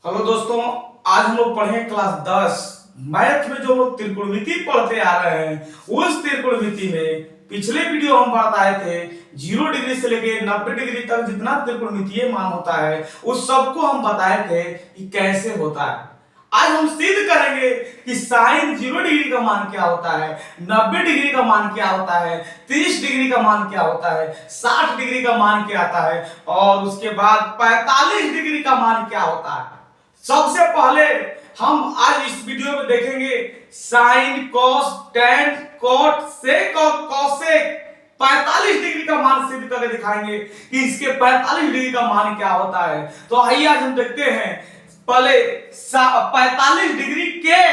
Hello दोस्तों, आज हम लोग पढ़े क्लास 10 मैथ में जो लोग त्रिकोणमिति पढ़ते आ रहे हैं उस त्रिकोणमिति में पिछले वीडियो हम बताए थे 0 डिग्री से लेके 90 डिग्री तक जितना त्रिकोणमितीय मान होता है उस सबको हम बताए थे कि कैसे होता है। आज हम सिद्ध करेंगे कि साइन 0 डिग्री का मान क्या होता है, 90 डिग्री का मान क्या होता है, 30 डिग्री का मान क्या होता है, 60 डिग्री का मान क्या आता है और उसके बाद 45 डिग्री का मान क्या होता है। सबसे पहले हम आज इस वीडियो में देखेंगे साइन, कॉस, टैन, कॉट, सेक और कॉसेक 45 डिग्री का मान सिद्ध करके दिखाएंगे कि इसके 45 डिग्री का मान क्या होता है। तो आइए आज हम देखते हैं पहले 45 डिग्री के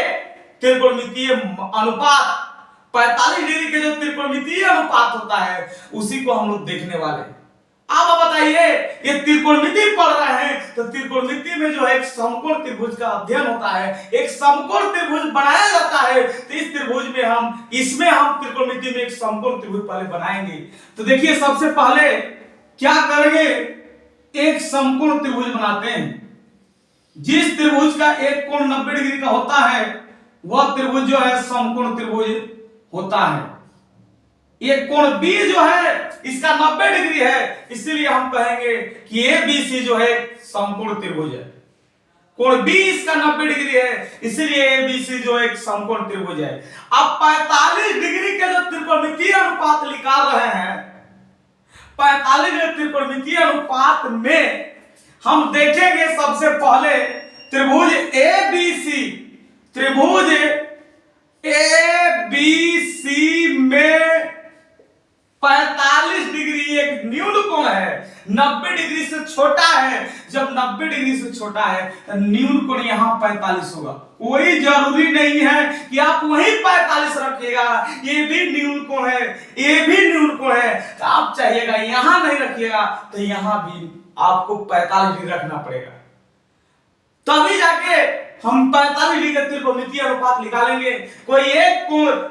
त्रिकोणमितीय अनुपात, 45 डिग्री के जो त्रिकोणमितीय अनुपात होता है उसी को हम लोग देखने वाले हैं। अब बताइए, ये त्रिकोणमिति पढ़ रहे हैं तो त्रिकोणमिति में जो है एक समकोण त्रिभुज का अध्ययन होता है, एक समकोण त्रिभुज बनाया जाता है। तो इस त्रिभुज में इसमें हम त्रिकोणमिति में एक समकोण त्रिभुज पहले बनाएंगे। तो देखिए, सबसे पहले क्या करेंगे, एक समकोण त्रिभुज बनाते हैं। जिस त्रिभुज का एक कोण 90 डिग्री का होता है वह त्रिभुज जो है समकोण त्रिभुज होता है। ये कोण B जो है इसका 90 डिग्री है, इसीलिए हम कहेंगे कि ABC जो है समकोण त्रिभुज है। कोण B इसका 90 डिग्री है, इसीलिए ABC जो एक समकोण त्रिभुज है। अब 45 डिग्री के जो त्रिकोणमितीय अनुपात निकाल रहे हैं, 45 के त्रिकोणमितीय अनुपात में हम देखेंगे सबसे पहले त्रिभुज ABC, त्रिभुज ABC में 45 डिग्री एक न्यून कोण है, 90 डिग्री से छोटा है। जब 90 डिग्री से छोटा है तो न्यून कोण यहां 45 होगा। कोई जरूरी नहीं है कि आप वहीं 45 रखिएगा, ये भी न्यून कोण है, ये भी न्यून कोण है, तो आप चाहिएगा यहां नहीं रखिएगा तो यहां भी आपको 45 डिग्री रखना पड़ेगा। तभी जाके हम 45 डिग्री का त्रिकोणमितीय अनुपात निकालेंगे। कोई एक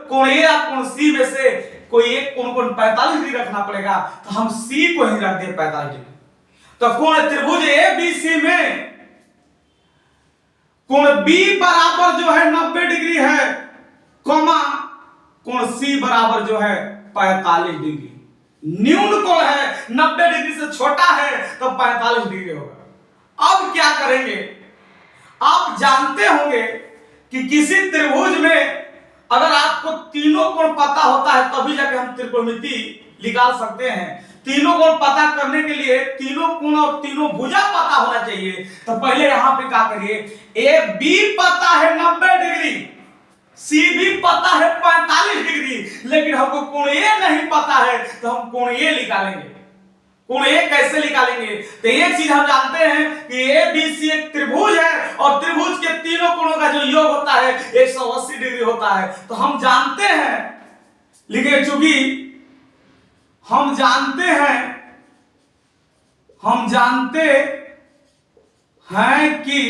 कोण A या कोण C में से कोई एक कोण को 45 डिग्री रखना पड़ेगा, तो हम C को ही रख दें 45 डिग्री। तो कोण त्रिभुज ABC में कोण B बराबर जो है 90 डिग्री है, कोमा कोण C बराबर जो है 45 डिग्री। न्यून कोण है, 90 डिग्री से छोटा है तो 45 डिग्री होगा। अब क्या करेंगे, आप जानते होंगे कि किसी त्रिभुज में अगर आपको तीनों कोण पता होता है तभी जाके हम त्रिकोणमिति निकाल सकते हैं। तीनों कोण पता करने के लिए तीनों कोण और तीनों भुजा पता होना चाहिए। तो पहले यहां पे क्या करिए, ए बी पता है 90 डिग्री, सी भी पता है 45 डिग्री, लेकिन हमको कोण ए नहीं पता है तो हम कोण ए निकालेंगे। कोण ए कैसे निकालेंगे, तो एक चीज हम जानते हैं कि ABC एक त्रिभुज है और त्रिभुज के तीनों कोणों का जो योग होता है 180 डिग्री होता है। तो हम जानते हैं, लेकिन चूंकि हम जानते हैं कि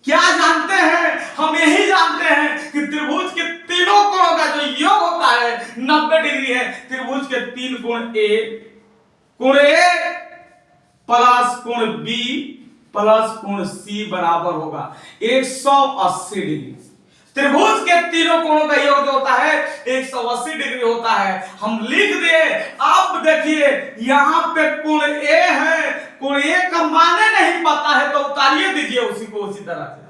क्या जानते हैं, हम यही जानते हैं कि त्रिभुज के तीनों कोणों का जो योग होता है 90 डिग्री है। त्रिभुज के तीन कोण कोण A प्लस कोण B प्लस कोण C बराबर होगा 180 डिग्री। त्रिभुज के तीनों कोणों का योग जो होता है 180 डिग्री होता है। हम लिख दे। अब देखिए यहां पे कोण A है, कोण A का मान नहीं पता है तो उतारिए दीजिए उसी को उसी तरह से।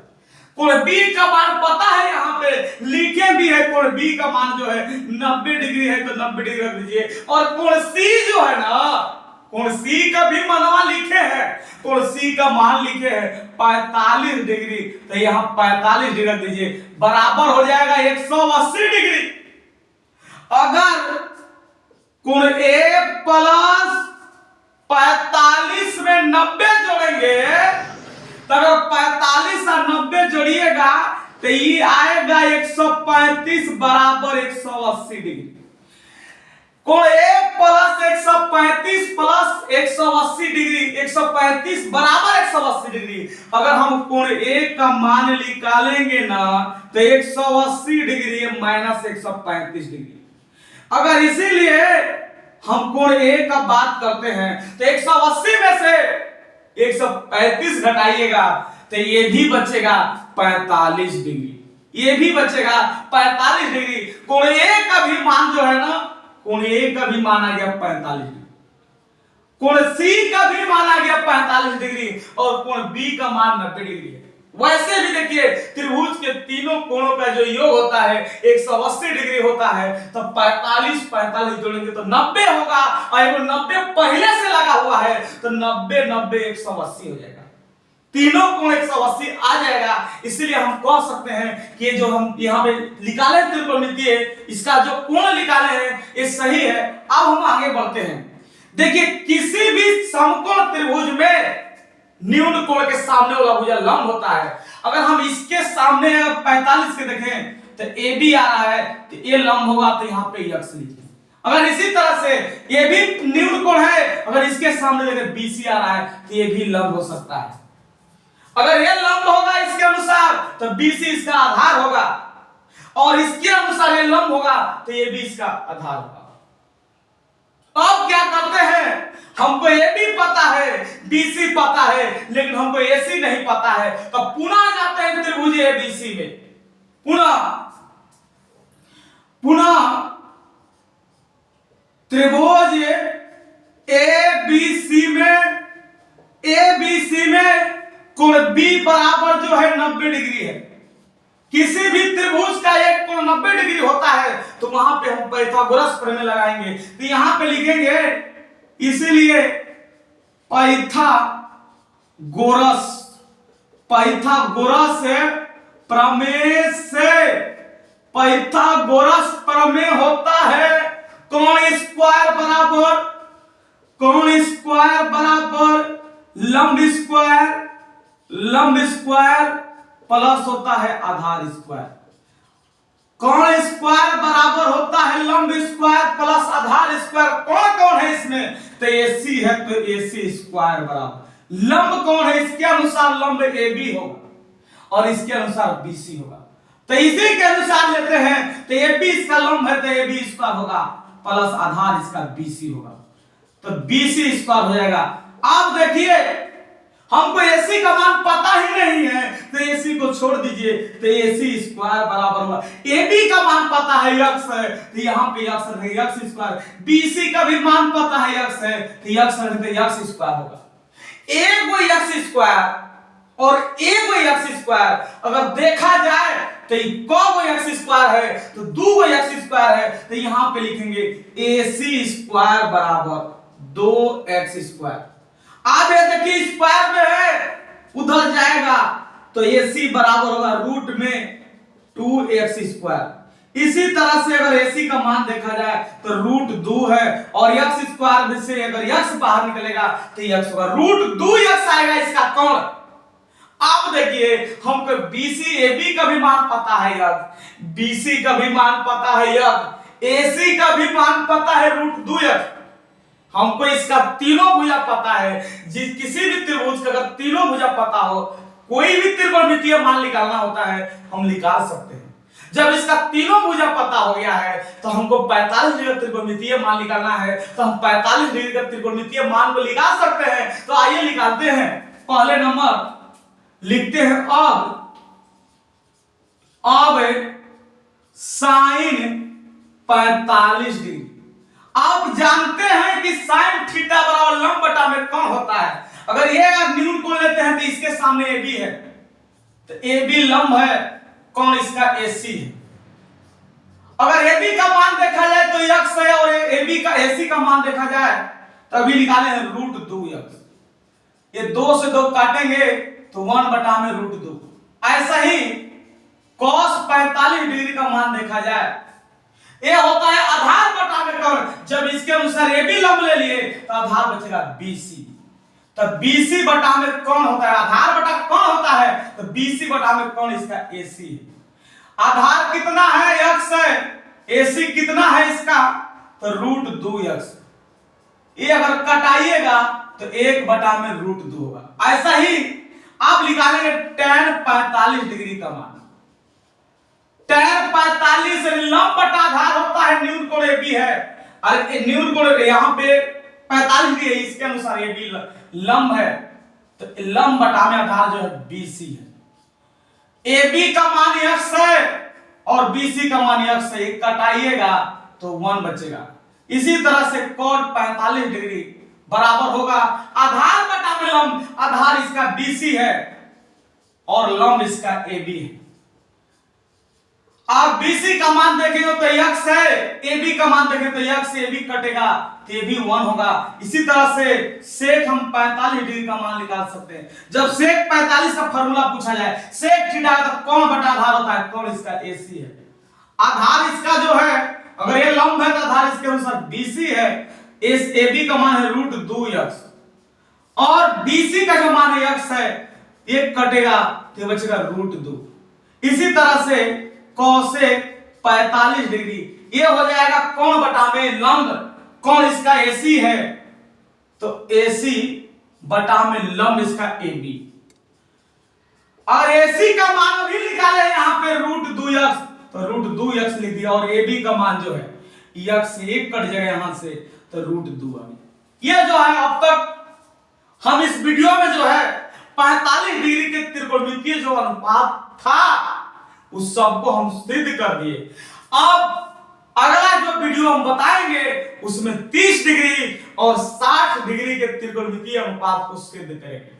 कोण B का मान पता है, यहां पे लिखे भी है कोण B का मान जो है 90 डिग्री है तो 90 डिग्री रख दीजिए। और कोण C जो है ना, कोण C का भी मानवा लिखे हैं, कोण C का मान लिखे हैं 45 डिग्री, तो यहां 45 डिग्री रख दीजिए, बराबर हो जाएगा 180 डिग्री। अगर कोण A प्लस 45 में 90 जोड़ेंगे तो अगर 45 और 90 जोड़िएगा तो ये आएगा 135 बराबर 180 डिग्री। कोण A प्लस 135 प्लस 180 डिग्री, 135 बराबर 180 डिग्री। अगर हम कोण A का मान निकालेंगे ना तो 180 डिग्री माइनस 135 डिग्री। अगर इसीलिए हम कोण A का बात करते हैं तो 180 में से 135 घटाइएगा तो ये भी बचेगा 45 डिग्री, ये भी बचेगा 45 डिग्री। कोण ए का भी मान जो है ना, कोण ए का भी मान आ गया 45 डिग्री, कोण सी का भी मान आ गया 45 डिग्री और कोण बी का मान 90 डिग्री है। वैसे भी देखिए त्रिभुज के तीनों कोणों का जो योग होता है 180 डिग्री होता है, तो 45 45 जोड़ेंगे तो 90 होगा, और 90 पहले से लगा हुआ है तो 90 90 180 हो जाएगा, तीनों कोण 180 आ जाएगा। इसलिए हम कह सकते हैं कि जो हम यहाँ पे निकाले त्रिकोणमितीय, इसका जो कोण निकाले हैं ये सही है। अब हम आगे बढ़ते हैं। देखिए किसी भी समकोण त्रिभुज में न्यून कोण के सामने वाला भुजा लंब होता है। अगर हम इसके सामने 45 के देखें तो ए बी आ रहा है तो ये लंब होगा, तो यहाँ पे यक्ष लिखिए। अगर इसी तरह से ये भी न्यून कोण है, अगर इसके सामने देखें बी सी आ रहा है तो ये भी लंब हो सकता है। अगर ये लंब होगा इसके अनुसार तो बी सी इसका आधार होगा, और इसके अनुसार ये लंब होगा तो ये भी इसका आधार होगा। अब क्या करते हैं, हमको ए बी पता है, बीसी पता है, लेकिन हमको एसी नहीं पता है, तो पुनः जाते हैं त्रिभुज एबीसी में। पुनः त्रिभुज एबीसी में कोण बी बराबर जो है 90 डिग्री है। किसी भी त्रिभुज का एक कोण 90 डिग्री होता है तो वहां पे हम पाइथागोरस प्रमेय लगाएंगे। तो यहां पे लिखेंगे, इसीलिए पाइथागोरस प्रमेय होता है कोण स्क्वायर बराबर लंब स्क्वायर प्लस होता है आधार स्क्वायर। कोण स्क्वायर बराबर होता है लंब स्क्वायर प्लस आधार स्क्वायर। कौन है इसमें, तो एसी है तो एसी स्क्वायर बराबर लंब कौन है, इसके अनुसार लंब AB होगा और इसके अनुसार BC होगा। तो इसी के अनुसार लेते हैं तो AB इसका लंब है तो AB स्क्वायर होगा प्लस आधार इसका BC होगा, तो BC स्क्वायर हो जाएगा। अब देखिए हमको AC का मान पता ही नहीं है तो AC को छोड़ दीजिए, तो AC स्क्वायर बराबर होगा, AB का मान पता है x है तो यहाँ पे x है x स्क्वायर, BC का भी मान पता है x है तो x है तो x स्क्वायर होगा। एगो x स्क्वायर और एगो x स्क्वायर अगर देखा जाए तो कौगो x स्क्वायर है तो दूगो x स्क्वायर है, तो यहाँ पे लिखेंगे AC स्क्वायर बराबर 2x स्क्वायर। आप ये देखिए स्क्वायर में है उधर जाएगा तो AC बराबर होगा रूट में 2x स्क्वायर। इसी तरह से अगर AC का मान देखा जाए तो रूट 2 है और x स्क्वायर में से अगर x बाहर निकलेगा तो x होगा रूट 2x आएगा इसका कोण। अब देखिए हमको BC AB का भी मान पता है x, BC का भी मान पता है x, AC का भी मान पता है रूट 2x। हमको इसका तीनों भुजा पता है। किसी भी त्रिभुज का अगर तीनों भुजा पता हो, कोई भी त्रिकोणमितीय मान निकालना होता है हम निकाल सकते हैं। जब इसका तीनों भुजा पता हो गया है तो हमको 45 डिग्री त्रिकोणमितीय मान निकालना है, तो हम 45 डिग्री का त्रिकोणमितीय मान को निकाल सकते हैं। तो आइए निकालते हैं। पहले नंबर लिखते हैं अब साइन 45 डिग्री। आप जानते हैं कि साइन थीटा बराबर लंब बटा में कौन होता है। अगर ये न्यून कोण लेते हैं तो इसके सामने AB है तो AB लंब है, कौन इसका AC है। अगर AB का मान देखा जाए तो x है और AB का AC का मान देखा जाए तो अभी निकाले हैं रूट 2x। ये 2 से 2 काटेंगे तो 1 बटा में रूट 2। ऐसा ही cos 45 डिग्री का मान देखा जाए, ये होता है आधार बटा में कौन। जब इसके अनुसार AB लंब ले लिए तो आधार बचेगा BC, तो BC बटा में कौन होता है, आधार बटा कौन होता है तो BC बटा में कौन इसका AC है। आधार कितना है x है, AC कितना है इसका तो रूट 2x। ये अगर कटाइएगा तो 1 बटा में रूट 2 होगा। ऐसा ही आप निकालेंगे tan 45 डिग्री का मान। tan 45 लंब बटा आधार होता है, न्यून कोण AB है और न्यून कोण यहाँ पे 45 डिग्री है, इसके अनुसार AB लंब है तो तो लंब बटा में आधार जो है BC है। AB का मान x है और BC का मान x है, कटाइएगा तो 1 बचेगा। इसी तरह से कोण 45 डिग्री बराबर होगा आधार बटा में लंब, आधार इसका BC है और लंब इसका AB है। आप BC का मान देखेंगे तो x है, AB का मान देखेंगे तो x AB कटेगा तो ये भी 1 होगा। इसी तरह से सेक हम 45 डिग्री का मान निकाल सकते हैं। जब सेक 45 का फार्मूला पूछा जाए, सेक थीटा का कोण बटा आधार होता है, कोण इसका AC है। आधार इसका जो है, अगर ये लंब है तो आधार इसके अनुसार BC है, इस AB का मान है √2x और BC का जो मान है x है, ये कटेगा तो बचेगा √2। इसी तरह से कोसेक 45 डिग्री ये हो जाएगा कोण बटा में लंब, कोण इसका AC है तो AC बटा में लंब इसका AB और AC का मान अभी निकाले यहां पे √2x तो √2x लिख दिया और AB का मान जो है x से 1 कट जाएगा यहां से तो √2 आ गया। ये जो है अब तक हम इस वीडियो में जो है 45 डिग्री के त्रिकोणमितीय जो अनुपात था उस सबको हम सिद्ध कर दिए। अब अगला जो वीडियो हम बताएंगे उसमें 30 डिग्री और 60 डिग्री के त्रिकोणमितीय अनुपात को सिद्ध करेंगे।